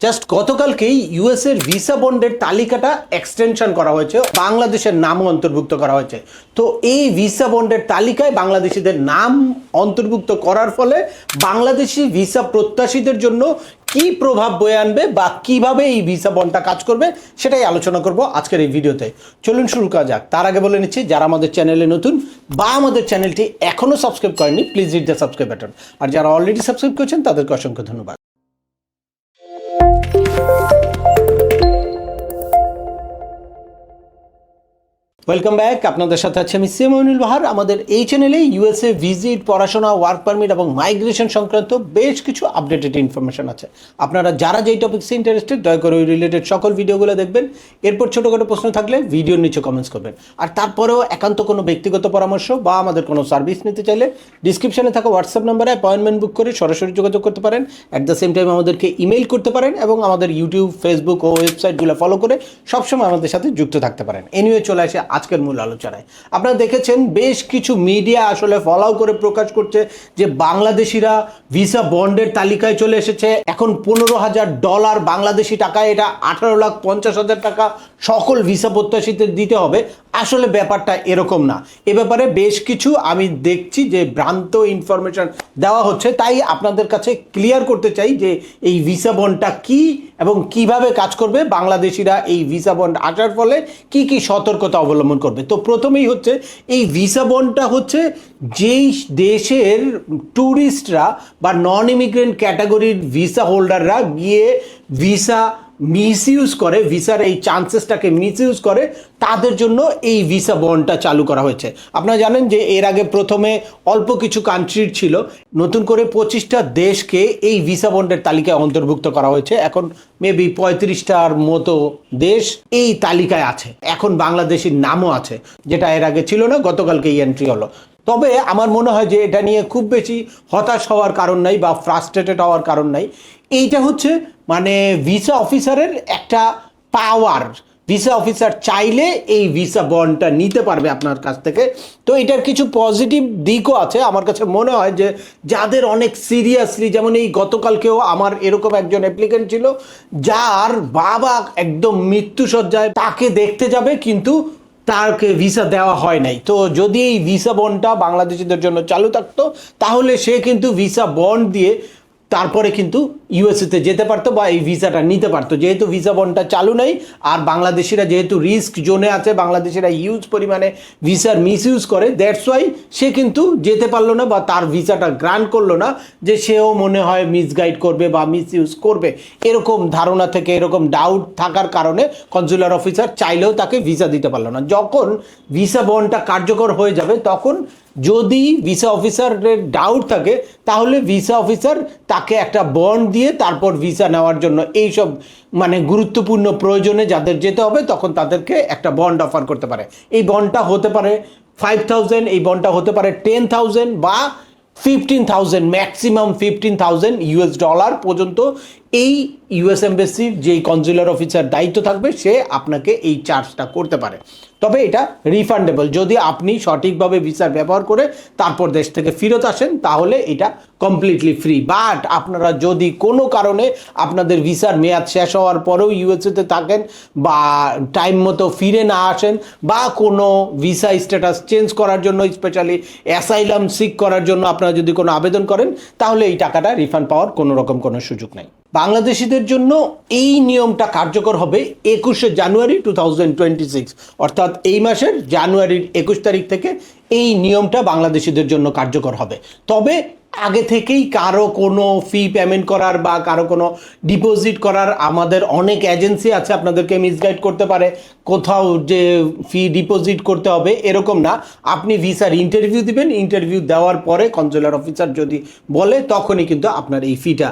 Just গতকালকেই US এর visa বন্ডের তালিকাটা এক্সটেনশন করা হয়েছে, বাংলাদেশের নামও অন্তর্ভুক্ত করা হয়েছে। তো এই ভিসা বন্ডের তালিকায় বাংলাদেশিদের নাম অন্তর্ভুক্ত করার ফলে বাংলাদেশি ভিসা প্রত্যাশীদের জন্য কি প্রভাব বয়ে আনবে বা কিভাবে এই ভিসা বন্ডটা কাজ করবে সেটাই আলোচনা করব আজকের এই ভিডিওতে। চলুন শুরু করা যাক। তার আগে বলে নিচ্ছি, যারা আমাদের চ্যানেলে নতুন বা আমাদের চ্যানেলটি এখনও সাবস্ক্রাইব করেননি, please hit the subscribe button. আর যারা অলরেডি সাবস্ক্রাইব করেছেন তাদেরকে অসংখ্য ধন্যবাদ। Welcome back. আপনাদের সাথে আছে আমি সিমনুল বাহার। আমাদের এই চ্যানেলে ইউএসএ ভিজিট, পড়াশোনা, ওয়ার্ক পারমিট এবং মাইগ্রেশন সংক্রান্ত বেশ কিছু আপডেটেড ইনফরমেশন আছে। আপনারা যারা যেই টপিক্সে ইন্টারেস্টেড দয়া করে ওই রিলেটেড সকল ভিডিওগুলো দেখবেন। এরপর ছোটোখাটো প্রশ্ন থাকলে ভিডিওর নিচে কমেন্টস করবেন। আর তারপরেও একান্ত কোনো ব্যক্তিগত পরামর্শ বা আমাদের কোনো সার্ভিস নিতে চাইলে ডিসক্রিপশনে থাকা হোয়াটসঅ্যাপ নাম্বারে অ্যাপয়েন্টমেন্ট বুক করে সরাসরি যোগাযোগ করতে পারেন। অ্যাট দ্য সেম টাইম আমাদেরকে ইমেল করতে পারেন এবং আমাদের ইউটিউব, ফেসবুক ও ওয়েবসাইটগুলো ফলো করে সবসময় আমাদের সাথে যুক্ত থাকতে পারেন। এনিওয়ে, চলে আসে আজকের মূল আলোচনায়। আপনারা দেখেছেন বেশ কিছু মিডিয়া আসলে ফলো করে প্রকাশ করছে যে বাংলাদেশিরা ভিসা বন্ডের তালিকায় চলে এসেছে। এখন $15,000 বাংলাদেশি টাকায়, এটা 18,50,000 টাকা সকল ভিসা প্রত্যাশীদের দিতে হবে। আসলে ব্যাপারটা এরকম না। এ ব্যাপারে বেশ কিছু আমি দেখছি যে ভ্রান্ত ইনফরমেশন দেওয়া হচ্ছে। তাই আপনাদের কাছে ক্লিয়ার করতে চাই যে এই ভিসা বন্ডটা কি এবং কিভাবে কাজ করবে, বাংলাদেশিরা এই ভিসা বন্ড আসার ফলে কি কি সতর্কতা অবলম্বন করবে। তো প্রথমেই হচ্ছে, এই ভিসা বন্ডটা হচ্ছে যেই দেশের ট্যুরিস্টরা বা নন ইমিগ্রেন্ট ক্যাটাগরির ভিসা হোল্ডাররা গিয়ে ভিসা মিসইউজ করে, ভিসার এই চান্সেসটাকে মিসইউজ করে, তাদের জন্য এই ভিসা বন্ডটা চালু করা হয়েছে। আপনারা জানেন যে এর আগে প্রথমে অল্প কিছু কান্ট্রির ছিল, নতুন করে 25টা দেশকে এই ভিসা বন্ডের তালিকায় অন্তর্ভুক্ত করা হয়েছে। এখন মেবি 35টার মতো দেশ এই তালিকায় আছে। এখন বাংলাদেশের নামও আছে, যেটা এর আগে ছিল না। গতকালকে এই এন্ট্রি হলো। তবে আমার মনে হয় যে এটা নিয়ে খুব বেশি হতাশ হওয়ার কারণ নাই বা ফ্রাস্ট্রেটেড হওয়ার কারণ নাই। এইটা হচ্ছে মানে ভিসা অফিসারের একটা পাওয়ার। ভিসা অফিসার চাইলে এই ভিসা বন্ডটা নিতে পারবে আপনার কাছ থেকে। তো এটার কিছু পজিটিভ দিকও আছে। আমার কাছে মনে হয় যে যাদের অনেক সিরিয়াসলি, যেমন এই গতকালকেও আমার এরকম একজন অ্যাপ্লিকেন্ট ছিল যার বাবা একদম মৃত্যুসজ্জায়, তাকে দেখতে যাবে কিন্তু তাকে ভিসা দেওয়া হয় নাই। তো যদি এই ভিসা বন্ডটা বাংলাদেশিদের জন্য চালু থাকতো তাহলে সে কিন্তু ভিসা বন্ড দিয়ে তারপরে কিন্তু ইউএসএতে যেতে পারতো বা এই ভিসাটা নিতে পারতো। যেহেতু ভিসা বন্ডটা চালু নেই আর বাংলাদেশিরা যেহেতু রিস্ক জোনে আছে, বাংলাদেশিরা হিউজ পরিমাণে ভিসার মিসইউজ করে, দ্যাটস ওয়াই সে কিন্তু যেতে পারলো না বা তার ভিসাটা গ্রান্ট করলো না, যে সেও মনে হয় মিসগাইড করবে বা মিসইউজ করবে। এরকম ধারণা থেকে, এরকম ডাউট থাকার কারণে কনসুলার অফিসার চাইলেও তাকে ভিসা দিতে পারলো না। যখন ভিসা বন্ডটা কার্যকর হয়ে যাবে তখন যদি ভিসা অফিসারের ডাউট থাকে তাহলে ভিসা অফিসার তাকে একটা বন্ড দিয়ে তারপর ভিসা নেওয়ার জন্য এইসব মানে গুরুত্বপূর্ণ প্রয়োজনে যাদের যেতে হবে তখন তাদেরকে একটা বন্ড অফার করতে পারে। এই বন্ডটা হতে পারে 5,000, এই বন্ডটা হতে পারে 10,000 বা 15,000, ম্যাক্সিমাম $15,000 পর্যন্ত। এই ইউএস এমবাসির যেই কনসুলার অফিসার দায়িত্ব থাকবে সে আপনাকে এই চার্জটা করতে পারে। তবে এটা রিফান্ডেবল। যদি আপনি সঠিকভাবে ভিসার ব্যবহার করে তারপর দেশ থেকে ফেরত আসেন তাহলে এটা কমপ্লিটলি ফ্রি। বাট আপনারা যদি কোনো কারণে আপনাদের ভিসার মেয়াদ শেষ হওয়ার পরেও ইউএসএতে থাকেন বা টাইম মতো ফিরে না আসেন বা কোনো ভিসা স্ট্যাটাস চেঞ্জ করার জন্য, স্পেশালি অ্যাসাইলাম সিক করার জন্য আপনারা যদি কোনো আবেদন করেন তাহলে এই টাকাটা রিফান্ড পাওয়ার কোনো রকম কোনো সুযোগ নেই। বাংলাদেশিদের জন্য এই নিয়মটা কার্যকর হবে 21শে জানুয়ারি 2026, অর্থাৎ এই মাসের জানুয়ারির 21 তারিখ থেকে এই নিয়মটা বাংলাদেশিদের জন্য কার্যকর হবে। তবে আগে থেকেই কারো কোনো ফি পেমেন্ট করার বা কারো কোনো ডিপোজিট করার, আমাদের অনেক এজেন্সি আছে আপনাদেরকে মিসগাইড করতে পারে কোথাও যে ফি ডিপোজিট করতে হবে, এরকম না। আপনি ভিসার ইন্টারভিউ দিবেন, ইন্টারভিউ দেওয়ার পরে কনসুলার অফিসার যদি বলে তখনই কিন্তু আপনার এই ফিটা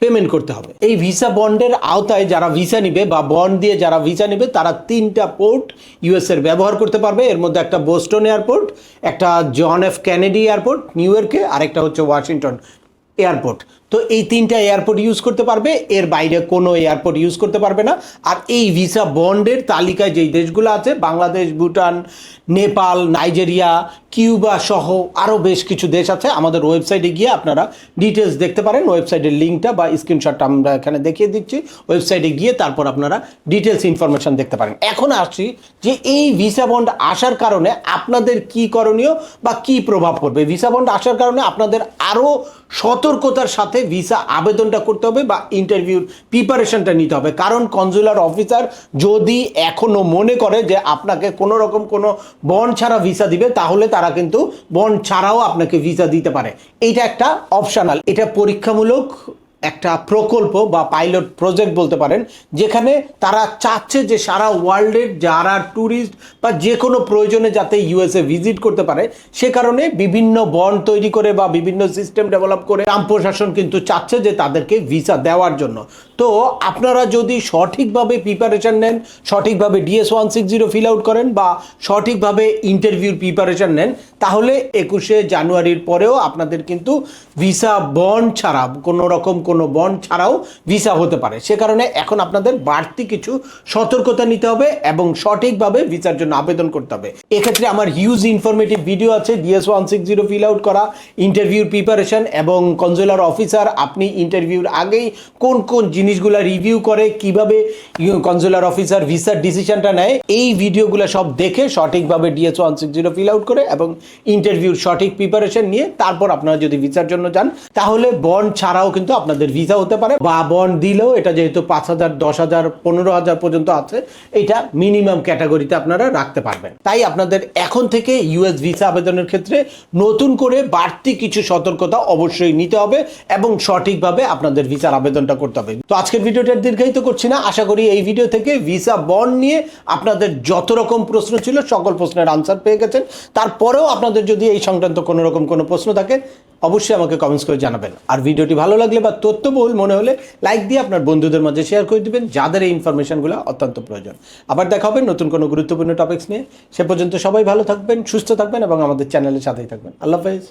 পেমেন্ট করতে হবে। এই ভিসা বন্ডের আওতায় যারা ভিসা নিবে বা বন্ড দিয়ে যারা ভিসা নিবে তারা 3টা পোর্ট ইউএসএর ব্যবহার করতে পারবে। এর মধ্যে একটা বোস্টন এয়ারপোর্ট, একটা John F Kennedy airport New ইয়র্কে, আর একটা হচ্ছে ওয়াশিংটন এয়ারপোর্ট। তো এই 3টা এয়ারপোর্ট ইউজ করতে পারবে, এর বাইরে কোনো এয়ারপোর্ট ইউজ করতে পারবে না। আর এই ভিসা বন্ডের তালিকায় যেই দেশগুলো আছে, বাংলাদেশ, ভুটান, নেপাল, নাইজেরিয়া, কিউবা সহ আরও বেশ কিছু দেশ আছে। আমাদের ওয়েবসাইটে গিয়ে আপনারা ডিটেলস দেখতে পারেন। ওয়েবসাইটের লিঙ্কটা বা স্ক্রিনশটটা আমরা এখানে দেখিয়ে দিচ্ছি। ওয়েবসাইটে গিয়ে তারপর আপনারা ডিটেলস ইনফরমেশন দেখতে পারেন। এখন আসছি যে এই ভিসা বন্ড আসার কারণে আপনাদের কি করণীয় বা কি প্রভাব পড়বে। ভিসা বন্ড আসার কারণে আপনাদের আরও সতর্কতার সাথে ভিসা আবেদনটা করতে হবে বা ইন্টারভিউর প্রিপারেশনটা নিতে হবে। কারণ কনজুলার অফিসার যদি এখনও মনে করে যে আপনাকে কোনো রকম কোনো বন্ড ছাড়া ভিসা দিবে, তাহলে তারা কিন্তু বন্ড ছাড়াও আপনাকে ভিসা দিতে পারে। এইটা একটা অপশনাল, এটা পরীক্ষামূলক একটা প্রকল্প বা পাইলট প্রজেক্ট বলতে পারেন, যেখানে তারা চাচ্ছে যে সারা ওয়ার্ল্ডের যারা ট্যুরিস্ট বা যে কোনো প্রয়োজনে যাতে ইউএসএ ভিজিট করতে পারে, সে কারণে বিভিন্ন বন্ড তৈরি করে বা বিভিন্ন সিস্টেম ডেভেলপ করে ট্রাম্প প্রশাসন কিন্তু চাচ্ছে যে তাদেরকে ভিসা দেওয়ার জন্য। তো আপনারা যদি সঠিকভাবে প্রিপারেশন নেন, সঠিকভাবে DS-160 ফিল আউট করেন বা সঠিকভাবে ইন্টারভিউর প্রিপারেশন নেন, তাহলে 21শে জানুয়ারির পরেও আপনাদের কিন্তু ভিসা বন্ড ছাড়া, কোনো রকম কোনো বন্ড ছাড়াও ভিসা হতে পারে। সে কারণে এখন আপনাদের বাড়তি কিছু সতর্কতা নিতে হবে এবং সঠিকভাবে ভিসার জন্য আবেদন করতে হবে। এক্ষেত্রে আমার হিউজ ইনফরমেটিভ ভিডিও আছে, DS-160 ফিল আউট করা, ইন্টারভিউর প্রিপারেশন এবং কনজুলার অফিসার আপনি ইন্টারভিউর আগেই কোন কোন জিনিসগুলো রিভিউ করে, কিভাবে কনজুলার অফিসার ভিসার ডিসিশনটা নেয়, এই ভিডিওগুলো সব দেখে সঠিকভাবে DS-160 ফিল আউট করে এবং ইন্টারভিউর সঠিক প্রিপারেশন নিয়ে তারপর আপনারা যদি ভিসার জন্য যান, তাহলে বন্ড ছাড়াও কিন্তু আপনাদের ভিসা হতে পারে। বা বন্ড দিলেও এটা যেহেতু 5,000, 10,000, 15,000 পর্যন্ত আছে, এটা মিনিমাম ক্যাটাগরিতে আপনারা রাখতে পারবেন। তাই আপনাদের এখন থেকে ইউএস ভিসা আবেদনের ক্ষেত্রে নতুন করে বাড়তি কিছু সতর্কতা অবশ্যই নিতে হবে এবং সঠিকভাবে আপনাদের ভিসার আবেদনটা করতে হবে। তো আজকের ভিডিওটা দীর্ঘায়িত করছি না, আশা করি এই ভিডিও থেকে ভিসা বন্ড নিয়ে আপনাদের যত রকম প্রশ্ন ছিল সকল প্রশ্নের আনসার পেয়ে গেছেন। তারপরেও আপনাদের যদি এই সংক্রান্ত কোনো রকম কোনো প্রশ্ন থাকে, অবশ্যই আমাকে কমেন্টস করে জানাবেন। আর ভিডিওটি ভালো লাগলে বা তথ্যবহুল মনে হলে লাইক দিয়ে আপনার বন্ধুদের মাঝে শেয়ার করে দিবেন, যাদের এই ইনফরমেশনগুলো অত্যন্ত প্রয়োজন। আবার দেখা হবে নতুন কোনো গুরুত্বপূর্ণ টপিকস নিয়ে। সে পর্যন্ত সবাই ভালো থাকবেন, সুস্থ থাকবেন এবং আমাদের চ্যানেলের সাথেই থাকবেন। আল্লাহ হাফেজ।